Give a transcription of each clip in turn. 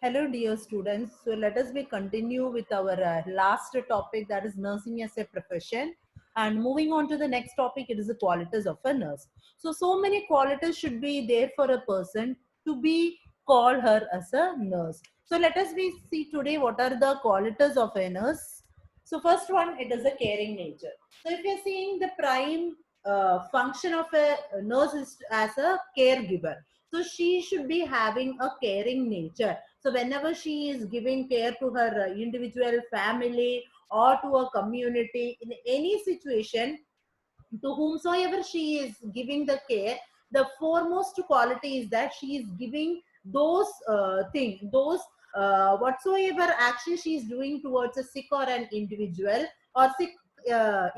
Hello, dear students. So let us be continue with our last topic, that is nursing as a profession. And moving on to the next topic, it is the qualities of a nurse. So many qualities should be there for a person to be called her as a nurse. So let us be see today what are the qualities of a nurse. So first one, it is a caring nature. So if you're seeing the prime function of a nurse is as a caregiver. So she should be having a caring nature. So whenever she is giving care to her individual family or to a community in any situation, to whomsoever she is giving the care, the foremost quality is that she is giving those things, those whatsoever action she is doing towards a sick or an individual or sick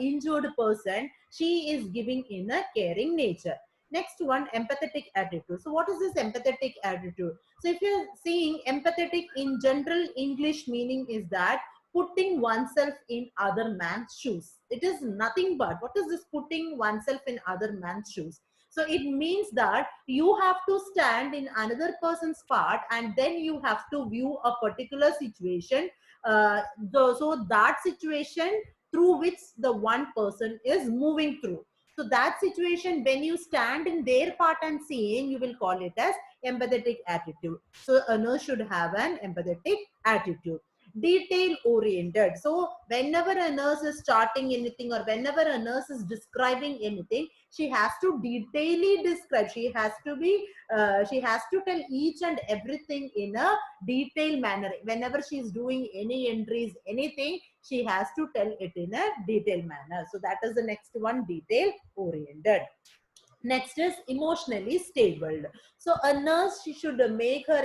injured person, she is giving in a caring nature. Next one, empathetic attitude. So what is this empathetic attitude? So if you're seeing empathetic in general English meaning is that putting oneself in other man's shoes. It is nothing but, what is this putting oneself in other man's shoes? So it means that you have to stand in another person's part and then you have to view a particular situation. So that situation through which the one person is moving through. So that situation, when you stand in their part and seeing, you will call it as empathetic attitude. So a nurse should have an empathetic attitude. Detail oriented. So whenever a nurse is starting anything or whenever a nurse is describing anything, she has to detailedly describe. She has to tell each and everything in a detailed manner. Whenever she is doing any entries, anything, she has to tell it in a detailed manner. So that is the next one, detail oriented. Next is emotionally stable. So a nurse, she should make her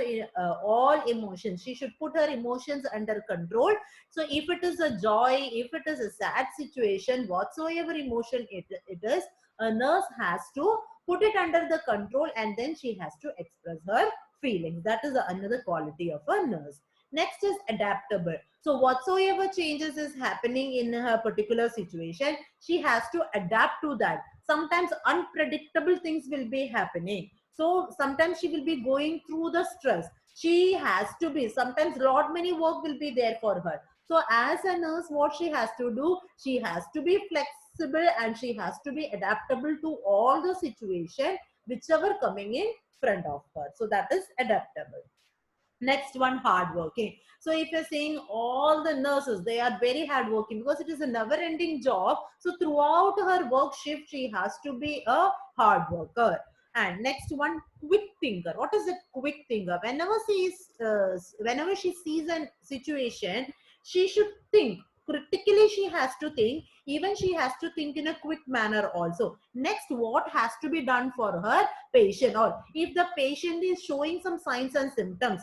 all emotions, she should put her emotions under control. So if it is a joy, if it is a sad situation, whatsoever emotion it is, a nurse has to put it under the control and then she has to express her feelings. That is another quality of a nurse. Next is adaptable. So whatsoever changes is happening in her particular situation, she has to adapt to that. Sometimes unpredictable things will be happening. So sometimes she will be going through the stress. She has to be, sometimes lot many work will be there for her. So as a nurse, what she has to do, she has to be flexible and she has to be adaptable to all the situation whichever coming in front of her. So that is adaptable. Next one, hardworking. So if you're saying all the nurses, they are very hardworking because it is a never ending job. So throughout her work shift, she has to be a hard worker. And next one, quick thinker. What is a quick thinker? Whenever she sees a situation, she should think critically. She has to think. Even she has to think in a quick manner also. Next, what has to be done for her patient, or if the patient is showing some signs and symptoms,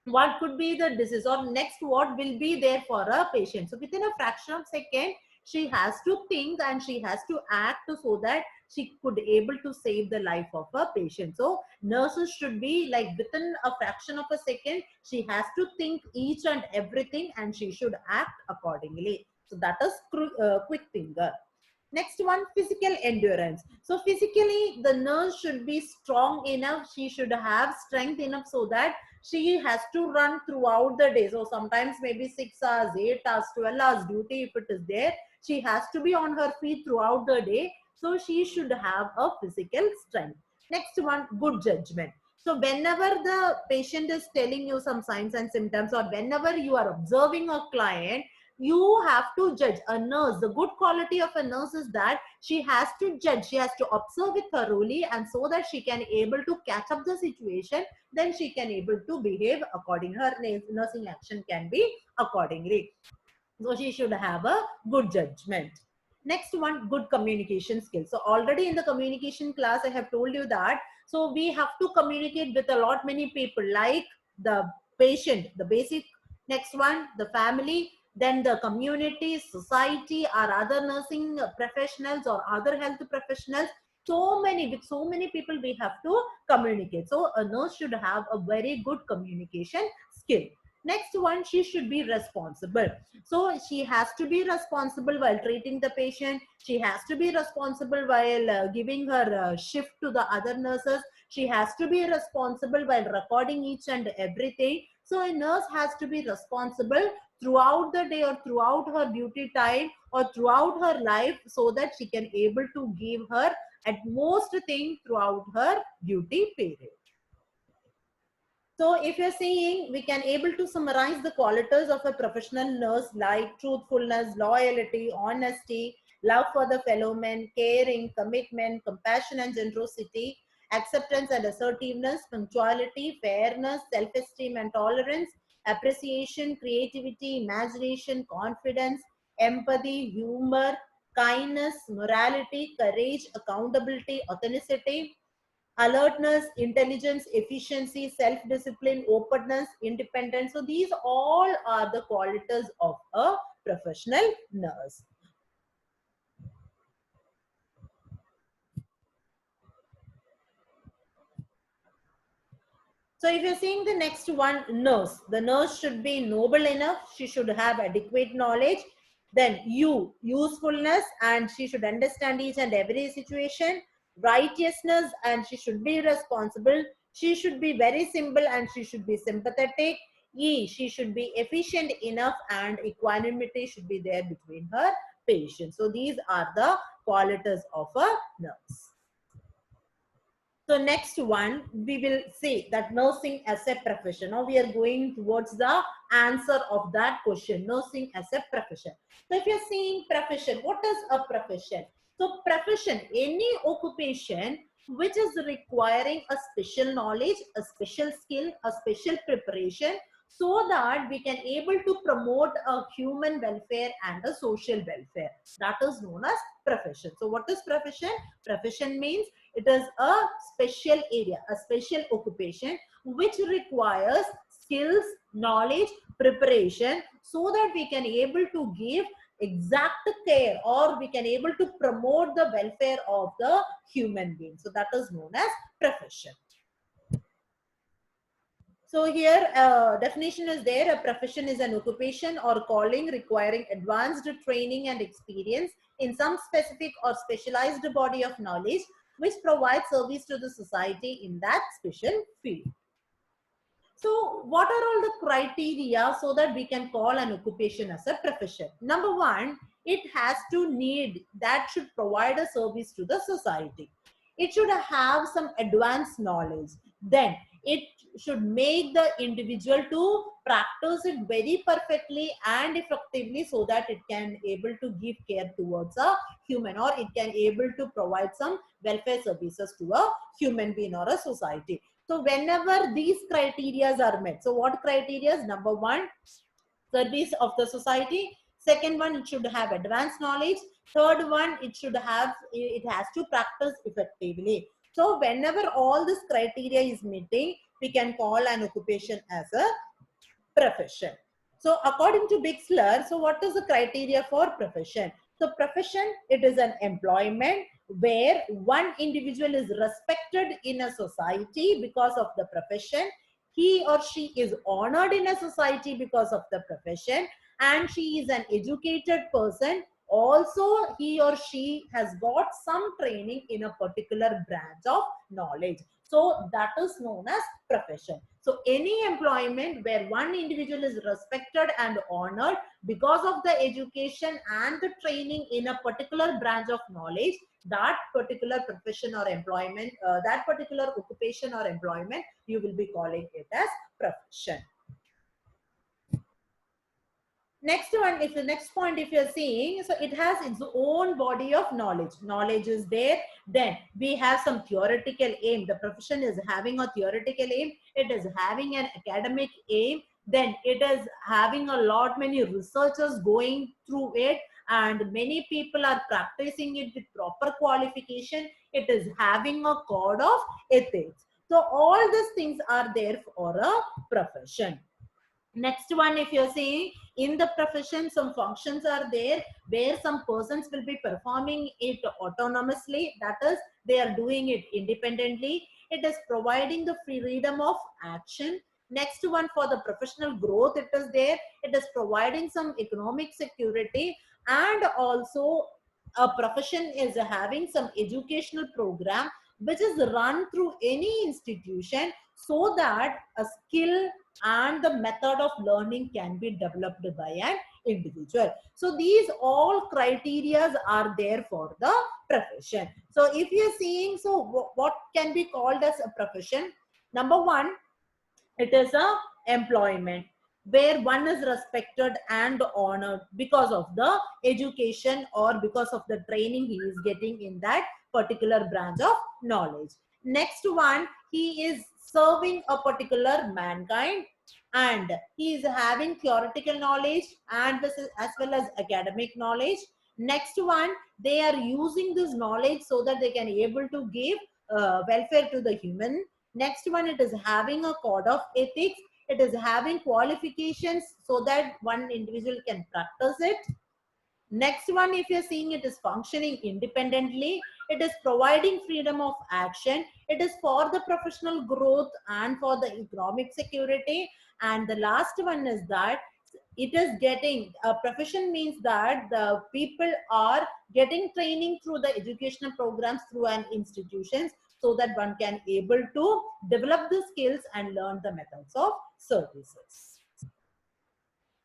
what could be the disease, or next what will be there for a patient. So within a fraction of second, she has to think and she has to act so that she could able to save the life of a patient. So nurses should be like within a fraction of a second, she has to think each and everything and she should act accordingly. So that is quick thinker. Next one, physical endurance. So physically, the nurse should be strong enough. She should have strength enough so that she has to run throughout the day. So sometimes maybe 6 hours, 8 hours, 12 hours duty if it is there. She has to be on her feet throughout the day. So she should have a physical strength. Next one, good judgment. So whenever the patient is telling you some signs and symptoms, or whenever you are observing a client, you have to judge. A nurse, the good quality of a nurse is that she has to judge, she has to observe it thoroughly, and so that she can able to catch up the situation, then she can able to behave according, her nursing action can be accordingly. So she should have a good judgment. Next one, good communication skills. So already in the communication class, I have told you that. So we have to communicate with a lot many people, like the patient, the basic. Next one, the family, then the community, society, or other nursing professionals or other health professionals. So many, with so many people we have to communicate. So a nurse should have a very good communication skill. Next one, she should be responsible. So she has to be responsible while treating the patient. She has to be responsible while giving her shift to the other nurses. She has to be responsible while recording each and everything. So a nurse has to be responsible throughout the day or throughout her duty time or throughout her life, so that she can able to give her at most thing throughout her duty period. So if you're seeing, we can able to summarize the qualities of a professional nurse like truthfulness, loyalty, honesty, love for the fellow man, caring, commitment, compassion and generosity, acceptance and assertiveness, punctuality, fairness, self-esteem and tolerance, appreciation, creativity, imagination, confidence, empathy, humor, kindness, morality, courage, accountability, authenticity, alertness, intelligence, efficiency, self-discipline, openness, independence. So these all are the qualities of a professional nurse. So if you're seeing the next one, nurse, the nurse should be noble enough. She should have adequate knowledge. Then usefulness, and she should understand each and every situation. Righteousness, and she should be responsible. She should be very simple and she should be sympathetic. She should be efficient enough, and equanimity should be there between her patients. So these are the qualities of a nurse. So next one, we will see that nursing as a profession. Now we are going towards the answer of that question, nursing as a profession. So if you're seeing profession, what is a profession? So profession, any occupation which is requiring a special knowledge, a special skill, a special preparation, so that we can able to promote a human welfare and a social welfare. That is known as profession. So what is profession? Profession means it is a special area, a special occupation which requires skills, knowledge, preparation, so that we can able to give exact care, or we can able to promote the welfare of the human being. So that is known as profession. So here definition is there. A profession is an occupation or calling requiring advanced training and experience in some specific or specialized body of knowledge which provides service to the society in that special field. So what are all the criteria so that we can call an occupation as a profession? Number one, it has to need, that should provide a service to the society. It should have some advanced knowledge. Then it should make the individual to practice it very perfectly and effectively, so that it can able to give care towards a human, or it can able to provide some welfare services to a human being or a society. So whenever these criteria are met, so what criteria? Number one, service of the society. Second one, it should have advanced knowledge. Third one, it has to practice effectively. So whenever all this criteria is meeting, we can call an occupation as a profession. So according to Bixler, so what is the criteria for profession? So profession, it is an employment where one individual is respected in a society because of the profession. He or she is honored in a society because of the profession, and she is an educated person. Also, he or she has got some training in a particular branch of knowledge. So that is known as profession. So any employment where one individual is respected and honored because of the education and the training in a particular branch of knowledge, that particular profession or employment, that particular occupation or employment, you will be calling it as profession. Next one, if the next point, if you're seeing, so it has its own body of knowledge. Knowledge is there. Then we have some theoretical aim. The profession is having a theoretical aim. It is having an academic aim. Then it is having a lot many researchers going through it, and many people are practicing it with proper qualification. It is having a code of ethics. So all these things are there for a profession. Next one, if you're saying in the profession, some functions are there where some persons will be performing it autonomously. That is, they are doing it independently. It is providing the freedom of action. Next one, for the professional growth, it is there. It is providing some economic security, and also a profession is having some educational program which is run through any institution so that a skill and the method of learning can be developed by an individual. So these all criteria are there for the profession. So if you're seeing, so what can be called as a profession? Number one, it is a employment where one is respected and honored because of the education or because of the training he is getting in that particular branch of knowledge. Next one, he is serving a particular mankind and he is having theoretical knowledge and this is as well as academic knowledge. Next one, they are using this knowledge so that they can able to give welfare to the human. Next one, it is having a code of ethics. It is having qualifications so that one individual can practice it. Next one, if you're seeing, it is functioning independently. It is providing freedom of action. It is for the professional growth and for the economic security. And the last one is that it is getting a profession means that the people are getting training through the educational programs through an institutions so that one can able to develop the skills and learn the methods of services.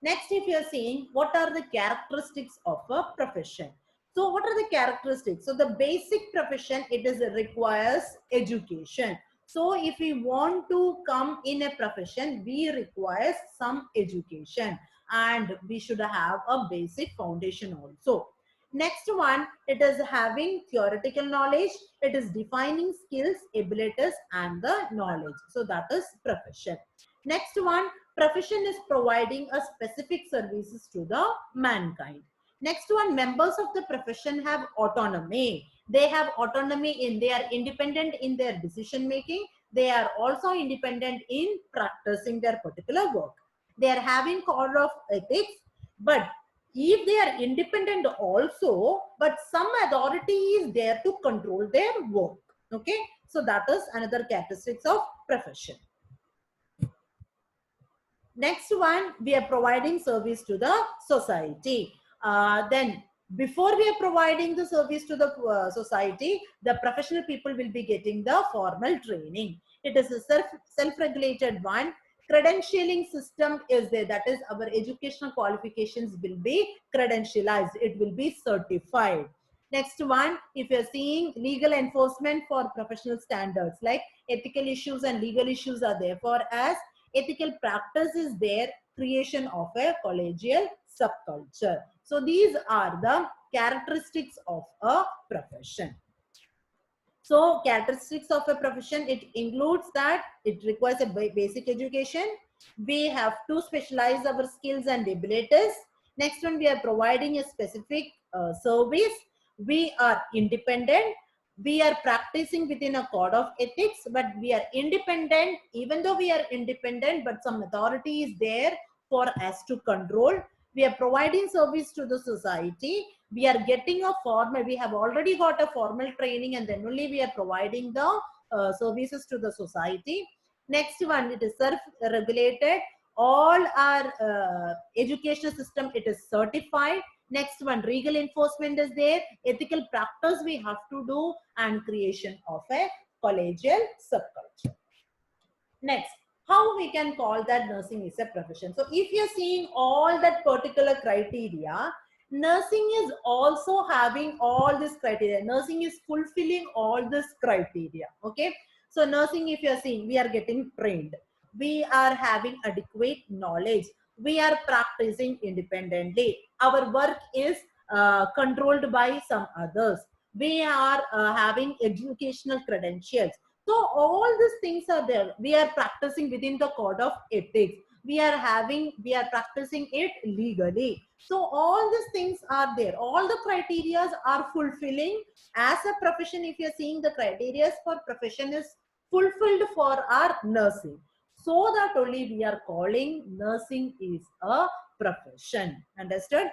Next, if you are seeing what are the characteristics of a profession. So what are the characteristics? So the basic profession, it is requires education. So if we want to come in a profession, we require some education and we should have a basic foundation also. Next one, it is having theoretical knowledge. It is defining skills, abilities and the knowledge. So that is profession. Next one, profession is providing a specific services to the mankind. Next one, members of the profession have autonomy. They have autonomy in, they are independent in their decision making. They are also independent in practicing their particular work. They are having code of ethics, but if they are independent also, but some authority is there to control their work. Okay, so that is another characteristics of profession. Next one, we are providing service to the society. Then before we are providing the service to the society, the professional people will be getting the formal training. It is a self-regulated one. Credentialing system is there. That is, our educational qualifications will be credentialized. It will be certified. Next one, if you're seeing legal enforcement for professional standards, like ethical issues and legal issues are there for us. Ethical practice is there, creation of a collegial subculture. So these are the characteristics of a profession. So characteristics of a profession, it includes that it requires a basic education. We have to specialize our skills and abilities. Next one, we are providing a specific service. We are independent. We are practicing within a code of ethics, but we are independent. Even though we are independent, but some authority is there for us to control. We are providing service to the society. We are getting a formal, we have already got a formal training and then only we are providing the services to the society. Next one, it is self-regulated. All our educational system, it is certified. Next one, legal enforcement is there. Ethical practice we have to do and creation of a collegial subculture. Next, how we can call that nursing is a profession. So if you're seeing all that particular criteria, nursing is also having all this criteria. Nursing is fulfilling all this criteria. Okay. So nursing, if you're seeing, we are getting trained. We are having adequate knowledge. We are practicing independently. Our work is controlled by some others. We are having educational credentials. So all these things are there. We are practicing within the code of ethics. We are practicing it legally. So all these things are there. All the criteria are fulfilling as a profession. If you're seeing the criteria for profession is fulfilled for our nursing. So that only we are calling nursing is a profession. Understood?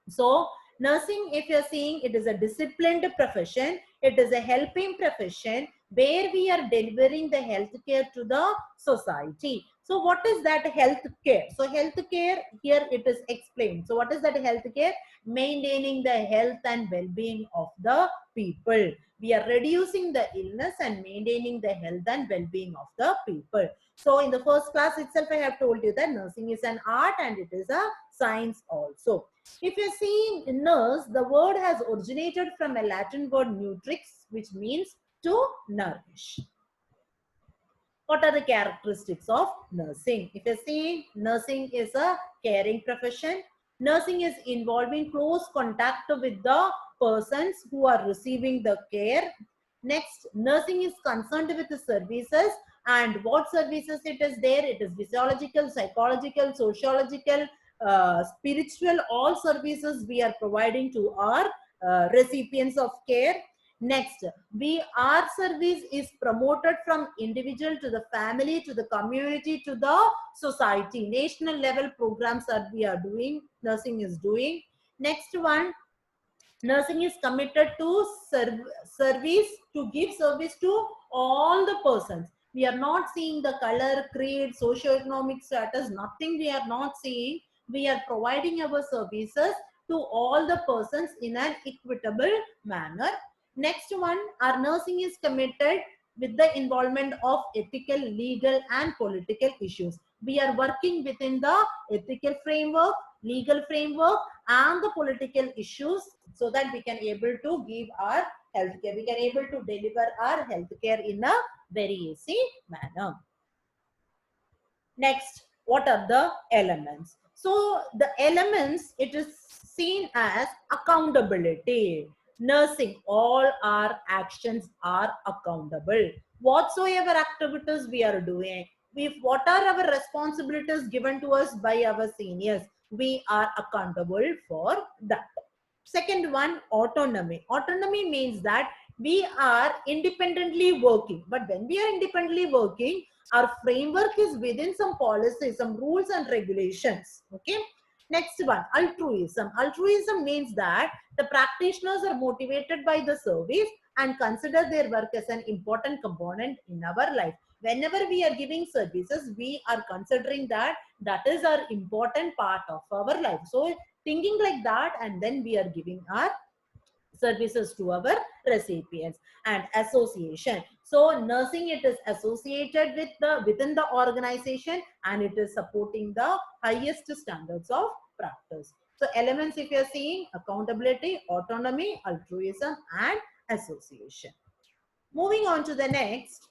So nursing, if you're seeing, it is a disciplined profession. It is a helping profession where we are delivering the healthcare to the society. So what is that health care? So health care, here it is explained. So what is that health care? Maintaining the health and well-being of the people. We are reducing the illness and maintaining the health and well-being of the people. So in the first class itself, I have told you that nursing is an art and it is a science also. If you see nurse, the word has originated from a Latin word nutrix, which means to nourish. What are the characteristics of nursing? If you see, nursing is a caring profession. Nursing is involving close contact with the persons who are receiving the care. Next, nursing is concerned with the services, and what services it is there? It is physiological, psychological, sociological, spiritual, all services we are providing to our recipients of care. Next, our service is promoted from individual to the family, to the community, to the society. National level programs that we are doing, nursing is doing. Next one, nursing is committed to service, to give service to all the persons. We are not seeing the color, creed, socioeconomic status, nothing we are not seeing. We are providing our services to all the persons in an equitable manner. Next one, our nursing is committed with the involvement of ethical, legal and political issues. We are working within the ethical framework, legal framework and the political issues, so that we can able to give our healthcare. We can able to deliver our healthcare in a very easy manner. Next, what are the elements? So the elements, it is seen as accountability. Nursing, all our actions are accountable. Whatsoever activities we are doing, what are our responsibilities given to us by our seniors, we are accountable for that. Second one, autonomy. Autonomy means that we are independently working. But when we are independently working, our framework is within some policies, some rules and regulations. Okay. Next one, altruism. Altruism means that the practitioners are motivated by the service and consider their work as an important component in our life. Whenever we are giving services, we are considering that that is our important part of our life. So thinking like that, and then we are giving our services to our recipients. And association, so nursing, it is associated with the within the organization and it is supporting the highest standards of practice. So elements, if you are seeing, accountability, autonomy, altruism and association. Moving on to the next,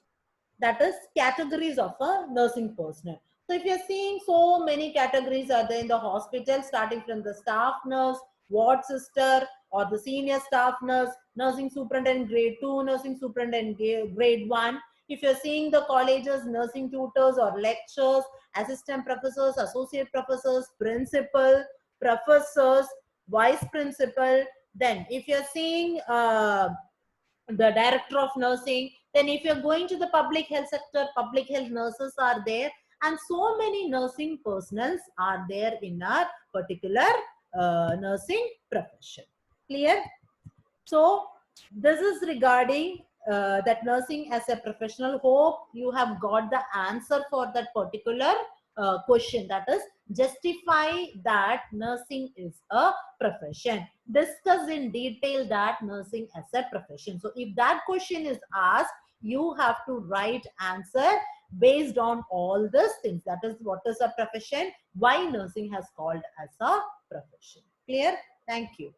that is categories of a nursing personnel. So if you're seeing, so many categories are there in the hospital, starting from the staff nurse, ward sister or the senior staff nurse, nursing superintendent grade 2, nursing superintendent grade 1. If you're seeing the colleges, nursing tutors or lecturers, assistant professors, associate professors, principal, professors, vice principal. Then if you're seeing the director of nursing, then if you're going to the public health sector, public health nurses are there, and so many nursing personnels are there in our particular nursing profession. Clear? So this is regarding that nursing as a professional. Hope you have got the answer for that particular question, that is justify that nursing is a profession. Discuss in detail that nursing as a profession. So if that question is asked, you have to write answer based on all these things. That is, what is a profession, why nursing has called as a profession. Clear? Thank you.